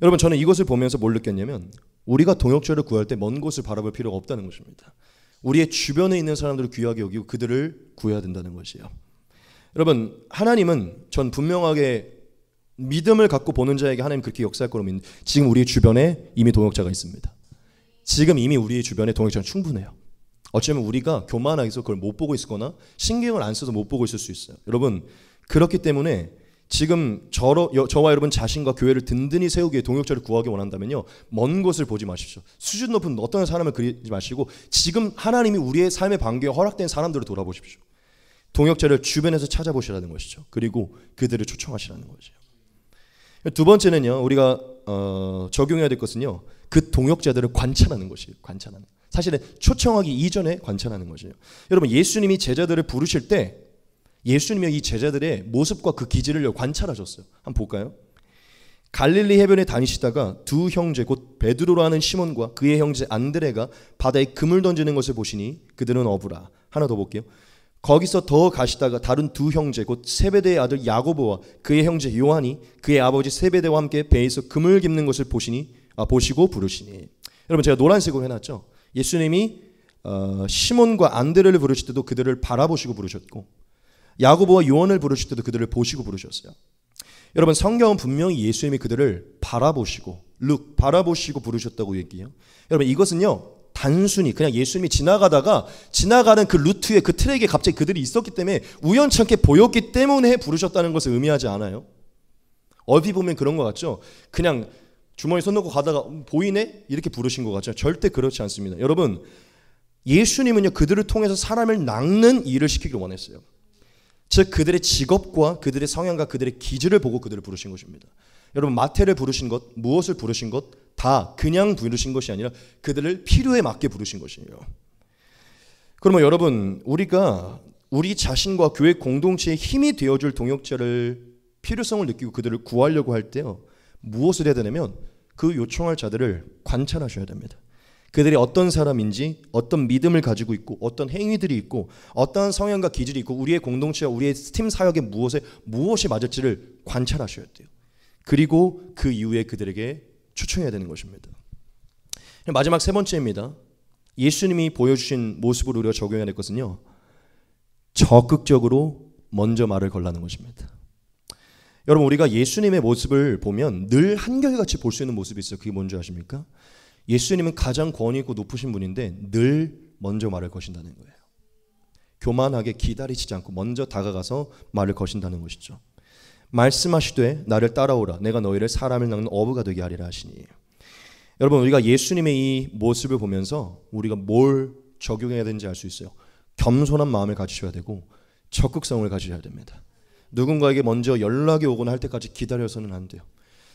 Speaker 1: 여러분, 저는 이것을 보면서 뭘 느꼈냐면, 우리가 동역자를 구할 때 먼 곳을 바라볼 필요가 없다는 것입니다. 우리의 주변에 있는 사람들을 귀하게 여기고 그들을 구해야 된다는 것이에요. 여러분, 하나님은 전 분명하게 믿음을 갖고 보는 자에게 하나님 그렇게 역사할 거로 믿는데, 지금 우리의 주변에 이미 동역자가 있습니다. 지금 이미 우리의 주변에 동역자는 충분해요. 어쩌면 우리가 교만하게서 그걸 못 보고 있거나 신경을 안 써서 못 보고 있을 수 있어요. 여러분, 그렇기 때문에 지금 저와 여러분 자신과 교회를 든든히 세우기에 동역자를 구하기 원한다면요, 먼 곳을 보지 마십시오. 수준 높은 어떤 사람을 그리지 마시고 지금 하나님이 우리의 삶의 반경에 허락된 사람들을 돌아보십시오. 동역자를 주변에서 찾아보시라는 것이죠. 그리고 그들을 초청하시라는 거죠. 두 번째는요, 우리가 적용해야 될 것은요, 그 동역자들을 관찰하는 것이에요. 관찰하는. 사실은 초청하기 이전에 관찰하는 것이에요. 여러분, 예수님이 제자들을 부르실 때 예수님이 이 제자들의 모습과 그 기질을 관찰하셨어요. 한번 볼까요? 갈릴리 해변에 다니시다가 두 형제 곧 베드로라는 시몬과 그의 형제 안드레가 바다에 그물 던지는 것을 보시니 그들은 어부라. 하나 더 볼게요. 거기서 더 가시다가 다른 두 형제 곧 세베대의 아들 야고보와 그의 형제 요한이 그의 아버지 세베대와 함께 배에서 그물 깁는 것을 보시고 부르시니. 여러분, 제가 노란색으로 해놨죠. 예수님이 시몬과 안드레를 부르실 때도 그들을 바라보시고 부르셨고, 야고보와 요한을 부르실 때도 그들을 보시고 부르셨어요. 여러분, 성경은 분명히 예수님이 그들을 바라보시고 바라보시고 부르셨다고 얘기해요. 여러분, 이것은요, 단순히 그냥 예수님이 지나가는 그 루트에, 그 트랙에 갑자기 그들이 있었기 때문에 우연찮게 보였기 때문에 부르셨다는 것을 의미하지 않아요. 어디 보면 그런 것 같죠. 그냥 주머니 손 넣고 가다가 보이네? 이렇게 부르신 것 같죠. 절대 그렇지 않습니다. 여러분, 예수님은요, 그들을 통해서 사람을 낚는 일을 시키길 원했어요. 즉 그들의 직업과 그들의 성향과 그들의 기질을 보고 그들을 부르신 것입니다. 여러분, 마태를 부르신 것, 무엇을 부르신 것 다 그냥 부르신 것이 아니라 그들을 필요에 맞게 부르신 것이에요. 그러면 여러분, 우리가 우리 자신과 교회 공동체의 힘이 되어줄 동역자를 필요성을 느끼고 그들을 구하려고 할 때요, 무엇을 해야 되냐면 그 요청할 자들을 관찰하셔야 됩니다. 그들이 어떤 사람인지, 어떤 믿음을 가지고 있고, 어떤 행위들이 있고, 어떠한 성향과 기질이 있고, 우리의 공동체와 우리의 팀 사역에 무엇이 맞을지를 관찰하셔야 돼요. 그리고 그 이후에 그들에게 초청해야 되는 것입니다. 마지막 세 번째입니다. 예수님이 보여주신 모습으로 우리가 적용해야 될 것은요, 적극적으로 먼저 말을 걸라는 것입니다. 여러분, 우리가 예수님의 모습을 보면 늘 한결같이 볼 수 있는 모습이 있어요. 그게 뭔지 아십니까? 예수님은 가장 권위 있고 높으신 분인데 늘 먼저 말을 거신다는 거예요. 교만하게 기다리지 않고 먼저 다가가서 말을 거신다는 것이죠. 말씀하시되 나를 따라오라. 내가 너희를 사람을 낚는 어부가 되게 하리라 하시니. 여러분, 우리가 예수님의 이 모습을 보면서 우리가 뭘 적용해야 되는지 알 수 있어요. 겸손한 마음을 가지셔야 되고 적극성을 가지셔야 됩니다. 누군가에게 먼저 연락이 오거나 할 때까지 기다려서는 안 돼요.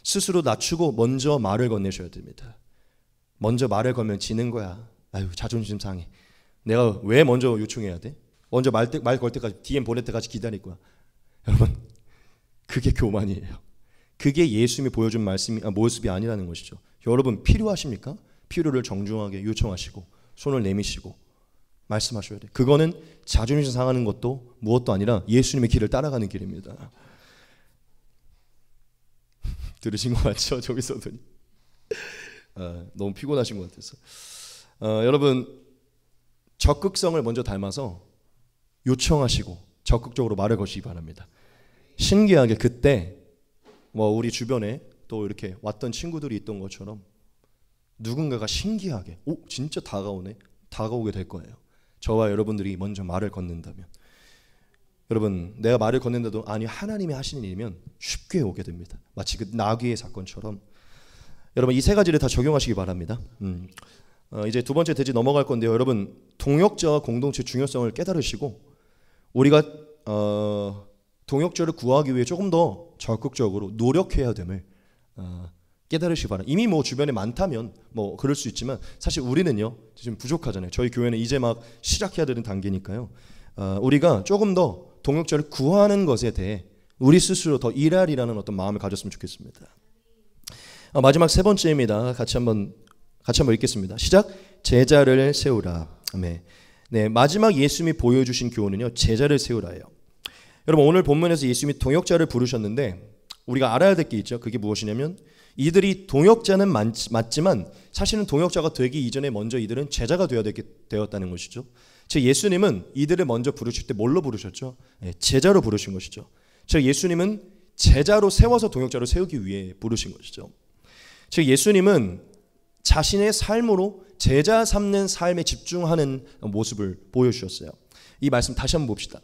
Speaker 1: 스스로 낮추고 먼저 말을 건네셔야 됩니다. 먼저 말을 걸면 지는 거야. 아유, 자존심 상해. 내가 왜 먼저 요청해야 돼? 먼저 말 걸 때까지, DM 보낼 때까지 기다릴 거야. 여러분, 그게 교만이에요. 그게 예수님이 보여준 모습이 아니라는 것이죠. 여러분, 필요하십니까? 필요를 정중하게 요청하시고 손을 내미시고 말씀하셔야 돼요. 그거는 자존심 상하는 것도 무엇도 아니라 예수님의 길을 따라가는 길입니다. 들으신 것 같죠? 저기서도 너무 피곤하신 것 같아서. 여러분, 적극성을 먼저 닮아서 요청하시고 적극적으로 말을 거시기 바랍니다. 신기하게 그때 우리 주변에 또 이렇게 왔던 친구들이 있던 것처럼 누군가가 신기하게 진짜 다가오게 될 거예요. 저와 여러분들이 먼저 말을 건넨다면. 여러분, 내가 말을 건넨다도 아니 하나님이 하시는 일이면 쉽게 오게 됩니다. 마치 그 나귀의 사건처럼. 여러분, 이 세 가지를 다 적용하시기 바랍니다. 이제 두 번째 대지 넘어갈 건데요. 여러분, 동역자와 공동체의 중요성을 깨달으시고 우리가 동역자를 구하기 위해 조금 더 적극적으로 노력해야 됨을 깨달으시기 바랍니다. 이미 주변에 많다면 그럴 수 있지만 사실 우리는요 지금 부족하잖아요. 저희 교회는 이제 막 시작해야 되는 단계니까요. 우리가 조금 더 동역자를 구하는 것에 대해 우리 스스로 더 일하리라는 어떤 마음을 가졌으면 좋겠습니다. 마지막 세 번째입니다. 같이 한번 읽겠습니다. 시작. 제자를 세우라. 아멘. 네, 마지막 예수님이 보여주신 교훈은요, 제자를 세우라예요. 여러분, 오늘 본문에서 예수님이 동역자를 부르셨는데 우리가 알아야 될 게 있죠. 그게 무엇이냐면 이들이 동역자는 맞지만 사실은 동역자가 되기 이전에 먼저 이들은 제자가 되었다는 것이죠. 즉 예수님은 이들을 먼저 부르실 때 뭘로 부르셨죠? 제자로 부르신 것이죠. 즉 예수님은 제자로 세워서 동역자로 세우기 위해 부르신 것이죠. 즉 예수님은 자신의 삶으로 제자 삼는 삶에 집중하는 모습을 보여주셨어요. 이 말씀 다시 한번 봅시다.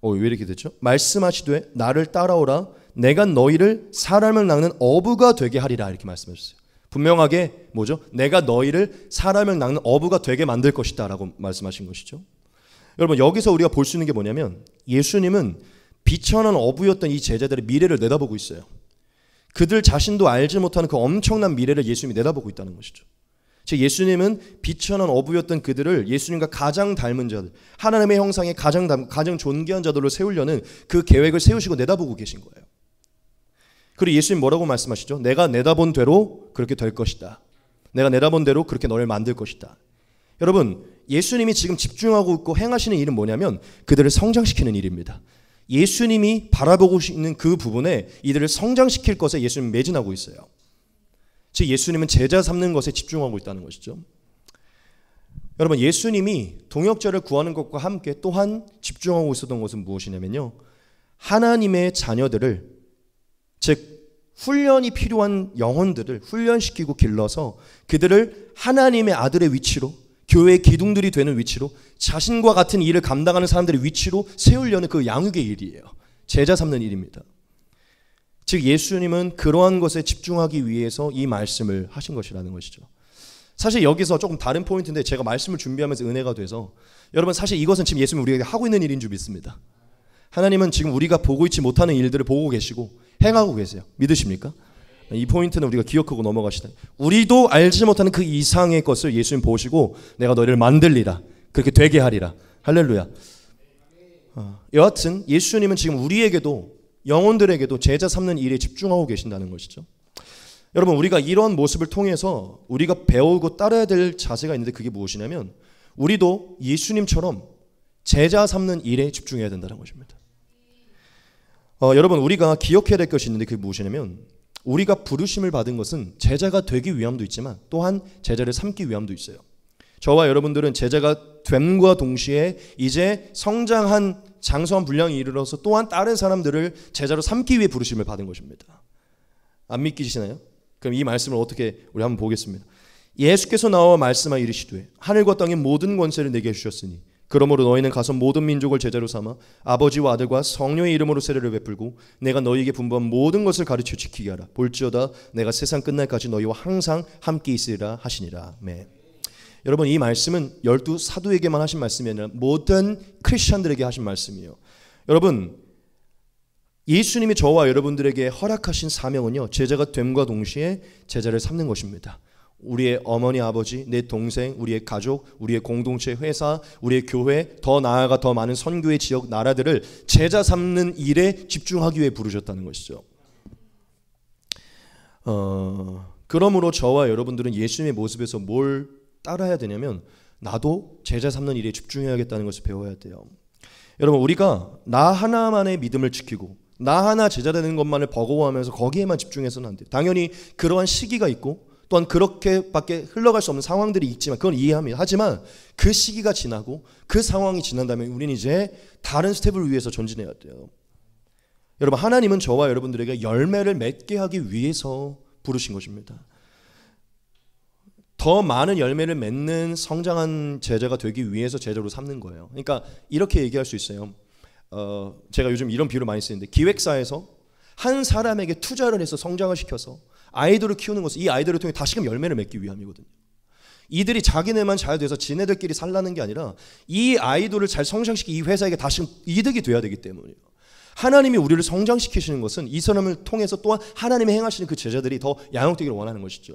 Speaker 1: 왜 이렇게 됐죠? 말씀하시되 나를 따라오라 내가 너희를 사람을 낚는 어부가 되게 하리라 이렇게 말씀하셨어요. 분명하게 뭐죠? 내가 너희를 사람을 낚는 어부가 되게 만들 것이다 라고 말씀하신 것이죠. 여러분, 여기서 우리가 볼 수 있는 게 뭐냐면 예수님은 비천한 어부였던 이 제자들의 미래를 내다보고 있어요. 그들 자신도 알지 못하는 그 엄청난 미래를 예수님이 내다보고 있다는 것이죠. 즉 예수님은 비천한 어부였던 그들을 예수님과 가장 닮은 자들, 하나님의 형상에 가장 존귀한 자들로 세우려는 그 계획을 세우시고 내다보고 계신 거예요. 그리고 예수님 뭐라고 말씀하시죠? 내가 내다본 대로 그렇게 될 것이다. 내가 내다본 대로 그렇게 너를 만들 것이다. 여러분, 예수님이 지금 집중하고 있고 행하시는 일은 뭐냐면 그들을 성장시키는 일입니다. 예수님이 바라보고 있는 그 부분에 이들을 성장시킬 것에 예수님은 매진하고 있어요. 즉 예수님은 제자 삼는 것에 집중하고 있다는 것이죠. 여러분, 예수님이 동역자를 구하는 것과 함께 또한 집중하고 있었던 것은 무엇이냐면요, 하나님의 자녀들을, 즉 훈련이 필요한 영혼들을 훈련시키고 길러서 그들을 하나님의 아들의 위치로, 교회의 기둥들이 되는 위치로, 자신과 같은 일을 감당하는 사람들의 위치로 세우려는 그 양육의 일이에요. 제자 삼는 일입니다. 즉 예수님은 그러한 것에 집중하기 위해서 이 말씀을 하신 것이라는 것이죠. 사실 여기서 조금 다른 포인트인데 제가 말씀을 준비하면서 은혜가 돼서, 여러분 사실 이것은 지금 예수님이 우리에게 하고 있는 일인 줄 믿습니다. 하나님은 지금 우리가 보고 있지 못하는 일들을 보고 계시고 행하고 계세요. 믿으십니까? 이 포인트는 우리가 기억하고 넘어가시다. 우리도 알지 못하는 그 이상의 것을 예수님 보시고 내가 너희를 만들리라, 그렇게 되게 하리라. 할렐루야. 여하튼 예수님은 지금 우리에게도, 영혼들에게도 제자 삼는 일에 집중하고 계신다는 것이죠. 여러분, 우리가 이런 모습을 통해서 우리가 배우고 따라야 될 자세가 있는데 그게 무엇이냐면 우리도 예수님처럼 제자 삼는 일에 집중해야 된다는 것입니다. 여러분, 우리가 기억해야 될 것이 있는데 그게 무엇이냐면 우리가 부르심을 받은 것은 제자가 되기 위함도 있지만 또한 제자를 삼기 위함도 있어요. 저와 여러분들은 제자가 됨과 동시에 이제 성장한 장성한 분량에 이르러서 또한 다른 사람들을 제자로 삼기 위해 부르심을 받은 것입니다. 안 믿기시나요? 그럼 이 말씀을 어떻게 우리 한번 보겠습니다. 예수께서 나와 말씀하여 이르시되 하늘과 땅의 모든 권세를 내게 주셨으니 그러므로 너희는 가서 모든 민족을 제자로 삼아 아버지와 아들과 성령의 이름으로 세례를 베풀고 내가 너희에게 분부한 모든 것을 가르쳐 지키게 하라. 볼지어다 내가 세상 끝날까지 너희와 항상 함께 있으리라 하시니라. 아멘. 여러분, 이 말씀은 12 사도에게만 하신 말씀이 아니라 모든 크리스천들에게 하신 말씀이에요. 여러분, 예수님이 저와 여러분들에게 허락하신 사명은요, 제자가 됨과 동시에 제자를 삼는 것입니다. 우리의 어머니, 아버지, 내 동생, 우리의 가족, 우리의 공동체, 회사, 우리의 교회, 더 나아가 더 많은 선교의 지역, 나라들을 제자 삼는 일에 집중하기 위해 부르셨다는 것이죠. 그러므로 저와 여러분들은 예수님의 모습에서 뭘 따라야 되냐면 나도 제자 삼는 일에 집중해야겠다는 것을 배워야 돼요. 여러분, 우리가 나 하나만의 믿음을 지키고 나 하나 제자 되는 것만을 버거워하면서 거기에만 집중해서는 안 돼요. 당연히 그러한 시기가 있고 또한 그렇게밖에 흘러갈 수 없는 상황들이 있지만 그건 이해합니다. 하지만 그 시기가 지나고 그 상황이 지난다면 우리는 이제 다른 스텝을 위해서 전진해야 돼요. 여러분, 하나님은 저와 여러분들에게 열매를 맺게 하기 위해서 부르신 것입니다. 더 많은 열매를 맺는 성장한 제자가 되기 위해서 제자로 삼는 거예요. 그러니까 이렇게 얘기할 수 있어요. 제가 요즘 이런 비유를 많이 쓰는데 기획사에서 한 사람에게 투자를 해서 성장을 시켜서 아이들을 키우는 것은 이 아이들을 통해 다시금 열매를 맺기 위함이거든요. 이들이 자기네만 잘 돼서 지네들끼리 살라는 게 아니라 이 아이들을 잘 성장시키 이 회사에게 다시금 이득이 돼야 되기 때문이에요. 하나님이 우리를 성장시키시는 것은 이 사람을 통해서 또한 하나님이 행하시는 그 제자들이 더 양육되기를 원하는 것이죠.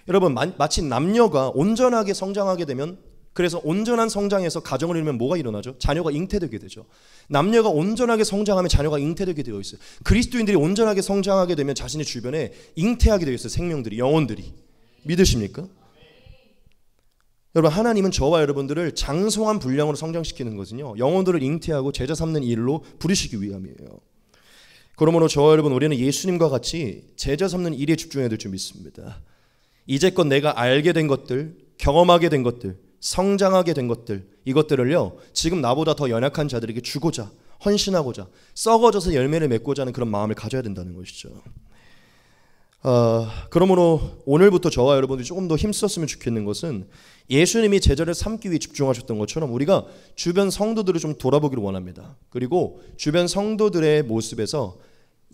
Speaker 1: 여러분, 마치 남녀가 온전하게 성장하게 되면 그래서 온전한 성장에서 가정을 이루면 뭐가 일어나죠? 자녀가 잉태되게 되죠. 남녀가 온전하게 성장하면 자녀가 잉태되게 되어 있어요. 그리스도인들이 온전하게 성장하게 되면 자신의 주변에 잉태하게 되어 있어요. 생명들이, 영혼들이. 믿으십니까? 여러분, 하나님은 저와 여러분들을 장성한 분량으로 성장시키는 것은요, 영혼들을 잉태하고 제자 삼는 일로 부르시기 위함이에요. 그러므로 저와 여러분, 우리는 예수님과 같이 제자 삼는 일에 집중해야 될 줄 믿습니다. 이제껏 내가 알게 된 것들, 경험하게 된 것들, 성장하게 된 것들, 이것들을요 지금 나보다 더 연약한 자들에게 주고자, 헌신하고자, 썩어져서 열매를 맺고자 하는 그런 마음을 가져야 된다는 것이죠. 그러므로 오늘부터 저와 여러분들이 조금 더 힘썼으면 좋겠는 것은 예수님이 제자를 삼기 위해 집중하셨던 것처럼 우리가 주변 성도들을 좀 돌아보기를 원합니다. 그리고 주변 성도들의 모습에서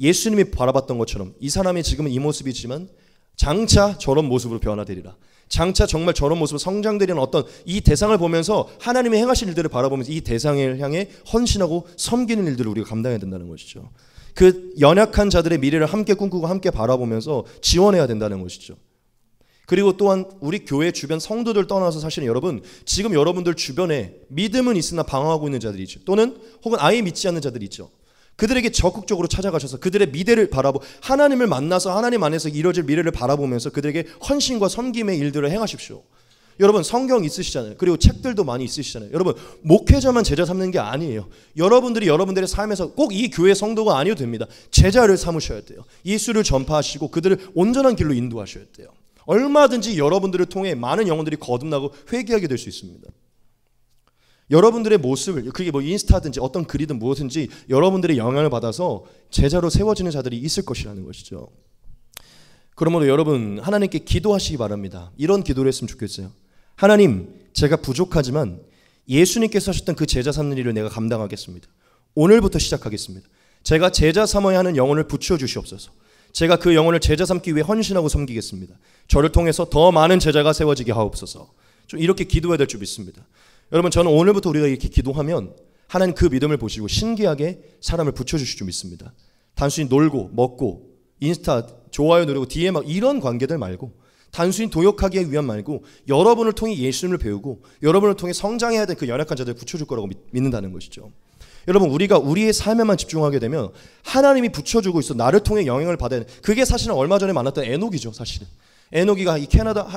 Speaker 1: 예수님이 바라봤던 것처럼 이 사람이 지금은 이 모습이지만 장차 저런 모습으로 변화되리라. 장차 정말 저런 모습으로 성장되리는 어떤 이 대상을 보면서 하나님의 행하실 일들을 바라보면서 이 대상을 향해 헌신하고 섬기는 일들을 우리가 감당해야 된다는 것이죠. 그 연약한 자들의 미래를 함께 꿈꾸고 함께 바라보면서 지원해야 된다는 것이죠. 그리고 또한 우리 교회 주변 성도들 떠나서 사실은 여러분 지금 여러분들 주변에 믿음은 있으나 방황하고 있는 자들이 있죠. 또는 혹은 아예 믿지 않는 자들이 있죠. 그들에게 적극적으로 찾아가셔서 그들의 미래를 바라보 하나님을 만나서 하나님 안에서 이루어질 미래를 바라보면서 그들에게 헌신과 섬김의 일들을 행하십시오. 여러분 성경 있으시잖아요. 그리고 책들도 많이 있으시잖아요. 여러분 목회자만 제자 삼는 게 아니에요. 여러분들이 여러분들의 삶에서 꼭 이 교회 성도가 아니어도 됩니다. 제자를 삼으셔야 돼요. 예수를 전파하시고 그들을 온전한 길로 인도하셔야 돼요. 얼마든지 여러분들을 통해 많은 영혼들이 거듭나고 회개하게 될 수 있습니다. 여러분들의 모습을 그게 뭐 인스타든지 어떤 글이든 무엇든지 여러분들의 영향을 받아서 제자로 세워지는 자들이 있을 것이라는 것이죠. 그러므로 여러분 하나님께 기도하시기 바랍니다. 이런 기도를 했으면 좋겠어요. 하나님, 제가 부족하지만 예수님께서 하셨던 그 제자 삼는 일을 내가 감당하겠습니다. 오늘부터 시작하겠습니다. 제가 제자 삼아야 하는 영혼을 붙여 주시옵소서. 제가 그 영혼을 제자 삼기 위해 헌신하고 섬기겠습니다. 저를 통해서 더 많은 제자가 세워지게 하옵소서. 좀 이렇게 기도해야 될 줄 믿습니다. 여러분 저는 오늘부터 우리가 이렇게 기도하면 하나님 그 믿음을 보시고 신기하게 사람을 붙여주실 줄 믿습니다. 단순히 놀고 먹고 인스타 좋아요 누르고 DM 막 이런 관계들 말고 단순히 도역하기 위한 말고 여러분을 통해 예수님을 배우고 여러분을 통해 성장해야 될 그 연약한 자들을 붙여줄 거라고 믿는다는 것이죠. 여러분 우리가 우리의 삶에만 집중하게 되면 하나님이 붙여주고 있어 나를 통해 영향을 받아야 돼. 그게 사실은 얼마 전에 만났던 에녹이죠. 사실은 에녹이가 이 캐나다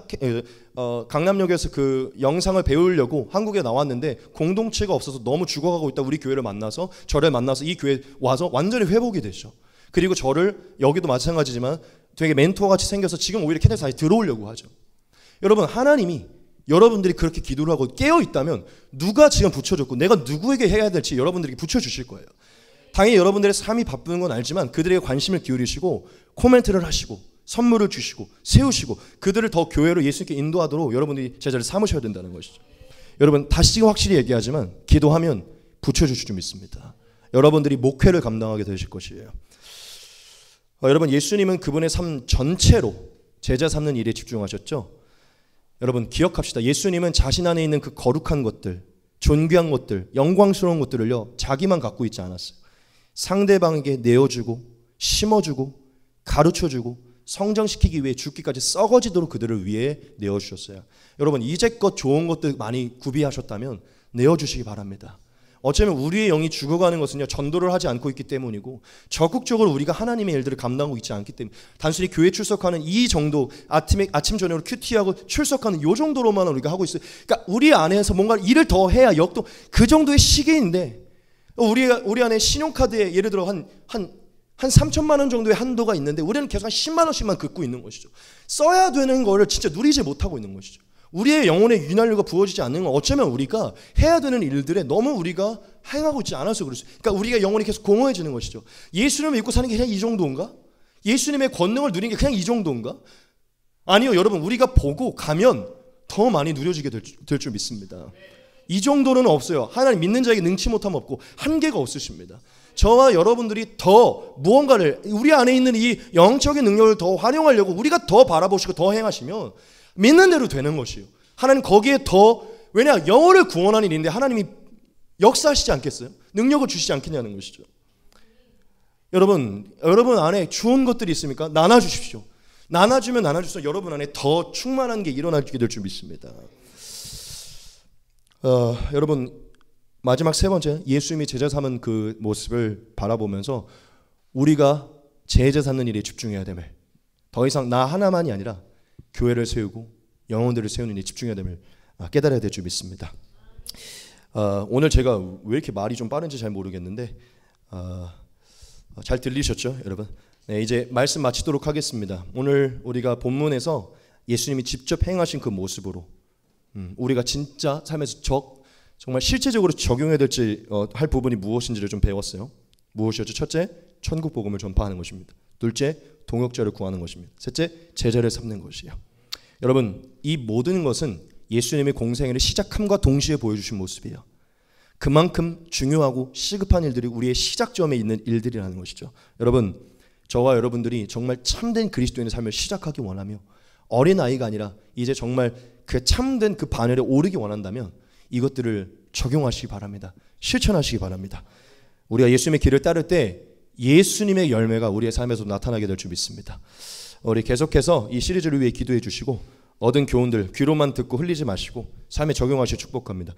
Speaker 1: 강남역에서 그 영상을 배우려고 한국에 나왔는데 공동체가 없어서 너무 죽어가고 있다. 우리 교회를 만나서 저를 만나서 이 교회 와서 완전히 회복이 되죠. 그리고 저를 여기도 마찬가지지만 되게 멘토같이 생겨서 지금 오히려 캐나다에 다시 들어오려고 하죠. 여러분 하나님이 여러분들이 그렇게 기도를 하고 깨어있다면 누가 지금 붙여줬고 내가 누구에게 해야 될지 여러분들에게 붙여주실 거예요. 당연히 여러분들의 삶이 바쁘는 건 알지만 그들에게 관심을 기울이시고 코멘트를 하시고 선물을 주시고 세우시고 그들을 더 교회로 예수님께 인도하도록 여러분들이 제자를 삼으셔야 된다는 것이죠. 여러분 다시 확실히 얘기하지만 기도하면 붙여주실 줄 믿습니다. 여러분들이 목회를 감당하게 되실 것이에요. 여러분 예수님은 그분의 삶 전체로 제자 삼는 일에 집중하셨죠. 여러분 기억합시다. 예수님은 자신 안에 있는 그 거룩한 것들, 존귀한 것들, 영광스러운 것들을요 자기만 갖고 있지 않았어요. 상대방에게 내어주고 심어주고 가르쳐주고 성장시키기 위해 죽기까지 썩어지도록 그들을 위해 내어주셨어요. 여러분 이제껏 좋은 것들 많이 구비하셨다면 내어주시기 바랍니다. 어쩌면 우리의 영이 죽어가는 것은요 전도를 하지 않고 있기 때문이고 적극적으로 우리가 하나님의 일들을 감당하고 있지 않기 때문에 단순히 교회 출석하는 이 정도 아침 저녁으로 큐티하고 출석하는 이 정도로만 우리가 하고 있어요. 그러니까 우리 안에서 뭔가 일을 더 해야 역도 그 정도의 시기인데 우리 안에 신용카드에 예를 들어 한 3천만 원 정도의 한도가 있는데 우리는 계속 한 10만 원씩만 긋고 있는 것이죠. 써야 되는 거를 진짜 누리지 못하고 있는 것이죠. 우리의 영혼의 윤활유가 부어지지 않는 건 어쩌면 우리가 해야 되는 일들에 너무 우리가 행하고 있지 않아서 그렇죠. 그러니까 우리가 영혼이 계속 공허해지는 것이죠. 예수님을 믿고 사는 게 그냥 이 정도인가? 예수님의 권능을 누리는 게 그냥 이 정도인가? 아니요, 여러분 우리가 보고 가면 더 많이 누려지게 될 줄 믿습니다. 이 정도는 없어요. 하나님 믿는 자에게 능치 못함 없고 한계가 없으십니다. 저와 여러분들이 더 무언가를 우리 안에 있는 이 영적인 능력을 더 활용하려고 우리가 더 바라보시고 더 행하시면 믿는 대로 되는 것이요. 하나님 거기에 더 왜냐 영혼을 구원하는 일인데 하나님이 역사하시지 않겠어요? 능력을 주시지 않겠냐는 것이죠. 여러분 안에 좋은 것들이 있습니까? 나눠주십시오. 나눠주면 나눠줄수록 여러분 안에 더 충만한 게 일어나게 될 줄 믿습니다. 여러분 마지막 세 번째 예수님이 제자 삼은 그 모습을 바라보면서 우리가 제자 삼는 일에 집중해야 됨을 더 이상 나 하나만이 아니라 교회를 세우고 영혼들을 세우는 일에 집중해야 됨을 깨달아야 될 줄 믿습니다. 오늘 제가 왜 이렇게 말이 좀 빠른지 잘 모르겠는데 잘 들리셨죠 여러분? 네, 이제 말씀 마치도록 하겠습니다. 오늘 우리가 본문에서 예수님이 직접 행하신 그 모습으로 우리가 진짜 삶에서 정말 실제적으로 적용해야 될지 할 부분이 무엇인지를 좀 배웠어요. 무엇이었죠? 첫째, 천국 복음을 전파하는 것입니다. 둘째, 동역자를 구하는 것입니다. 셋째, 제자를 삼는 것이에요. 여러분 이 모든 것은 예수님의 공생애를 시작함과 동시에 보여주신 모습이에요. 그만큼 중요하고 시급한 일들이 우리의 시작점에 있는 일들이라는 것이죠. 여러분 저와 여러분들이 정말 참된 그리스도인의 삶을 시작하기 원하며 어린아이가 아니라 이제 정말 그 참된 그 바늘에 오르기 원한다면 이것들을 적용하시기 바랍니다. 실천하시기 바랍니다. 우리가 예수님의 길을 따를 때 예수님의 열매가 우리의 삶에서 나타나게 될 줄 믿습니다. 우리 계속해서 이 시리즈를 위해 기도해 주시고 얻은 교훈들 귀로만 듣고 흘리지 마시고 삶에 적용하시길 축복합니다.